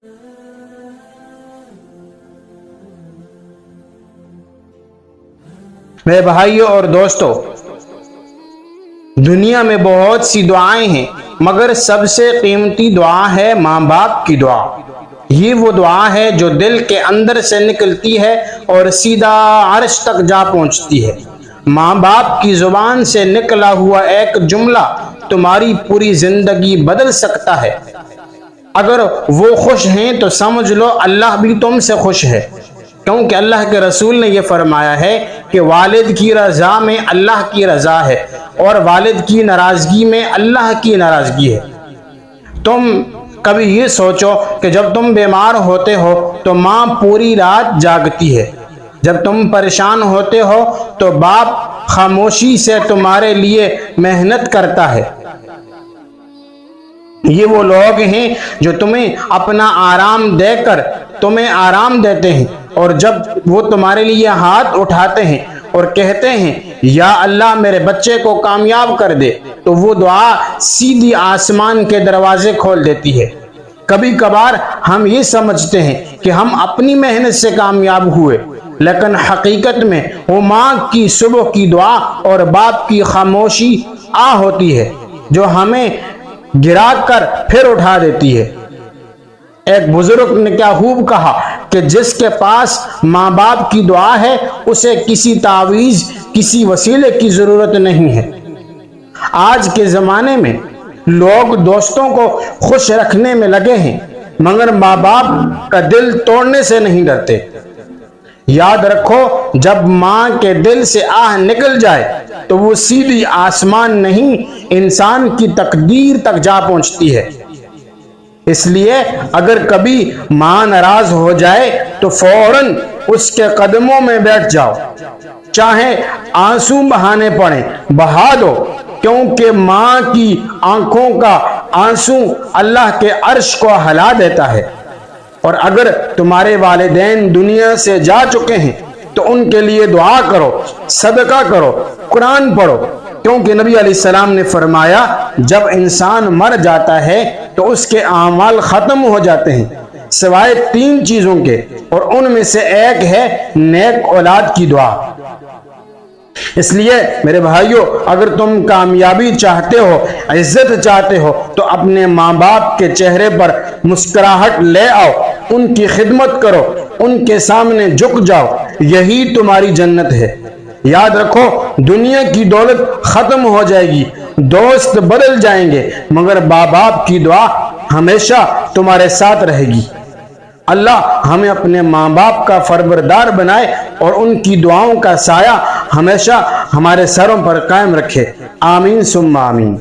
میرے بھائیوں اور دوستوں، دنیا میں بہت سی دعائیں ہیں، مگر سب سے قیمتی دعا ہے ماں باپ کی دعا۔ یہ وہ دعا ہے جو دل کے اندر سے نکلتی ہے اور سیدھا عرش تک جا پہنچتی ہے۔ ماں باپ کی زبان سے نکلا ہوا ایک جملہ تمہاری پوری زندگی بدل سکتا ہے۔ اگر وہ خوش ہیں تو سمجھ لو اللہ بھی تم سے خوش ہے، کیونکہ اللہ کے رسول نے یہ فرمایا ہے کہ والد کی رضا میں اللہ کی رضا ہے اور والد کی ناراضگی میں اللہ کی ناراضگی ہے۔ تم کبھی یہ سوچو کہ جب تم بیمار ہوتے ہو تو ماں پوری رات جاگتی ہے، جب تم پریشان ہوتے ہو تو باپ خاموشی سے تمہارے لیے محنت کرتا ہے۔ یہ وہ لوگ ہیں جو تمہیں اپنا آرام دے کر تمہیں آرام دیتے ہیں، اور جب وہ تمہارے لیے ہاتھ اٹھاتے ہیں اور کہتے ہیں یا اللہ میرے بچے کو کامیاب کر دے، تو وہ دعا سیدھی آسمان کے دروازے کھول دیتی ہے۔ کبھی کبھار ہم یہ سمجھتے ہیں کہ ہم اپنی محنت سے کامیاب ہوئے، لیکن حقیقت میں وہ ماں کی صبح کی دعا اور باپ کی خاموشی ہوتی ہے جو ہمیں گرا کر پھر اٹھا دیتی ہے۔ ایک بزرگ نے کیا خوب کہا کہ جس کے پاس ماں باپ کی دعا ہے اسے کسی تعویذ، کسی وسیلے کی ضرورت نہیں ہے۔ آج کے زمانے میں لوگ دوستوں کو خوش رکھنے میں لگے ہیں، مگر ماں باپ کا دل توڑنے سے نہیں ڈرتے۔ یاد رکھو، جب ماں کے دل سے آہ نکل جائے تو وہ سیدھی آسمان نہیں، انسان کی تقدیر تک جا پہنچتی ہے۔ اس لیے اگر کبھی ماں ناراض ہو جائے تو فوراً اس کے قدموں میں بیٹھ جاؤ، چاہے آنسو بہانے پڑیں بہا دو، کیونکہ ماں کی آنکھوں کا آنسو اللہ کے عرش کو ہلا دیتا ہے۔ اور اگر تمہارے والدین دنیا سے جا چکے ہیں تو ان کے لیے دعا کرو، صدقہ کرو، قرآن پڑھو، کیونکہ نبی علیہ السلام نے فرمایا جب انسان مر جاتا ہے تو اس کے اعمال ختم ہو جاتے ہیں سوائے 3 چیزوں کے، اور ان میں سے ایک ہے نیک اولاد کی دعا۔ اس لیے میرے بھائیوں، اگر تم کامیابی چاہتے ہو، عزت چاہتے ہو، تو اپنے ماں باپ کے چہرے پر مسکراہٹ لے آؤ، ان کی خدمت کرو، ان کے سامنے جھک جاؤ، یہی تمہاری جنت ہے۔ یاد رکھو، دنیا کی دولت ختم ہو جائے گی، دوست بدل جائیں گے، مگر ماں باپ کی دعا ہمیشہ تمہارے ساتھ رہے گی۔ اللہ ہمیں اپنے ماں باپ کا فربردار بنائے اور ان کی دعاؤں کا سایہ ہمیشہ ہمارے سروں پر قائم رکھے۔ آمین ثم آمین۔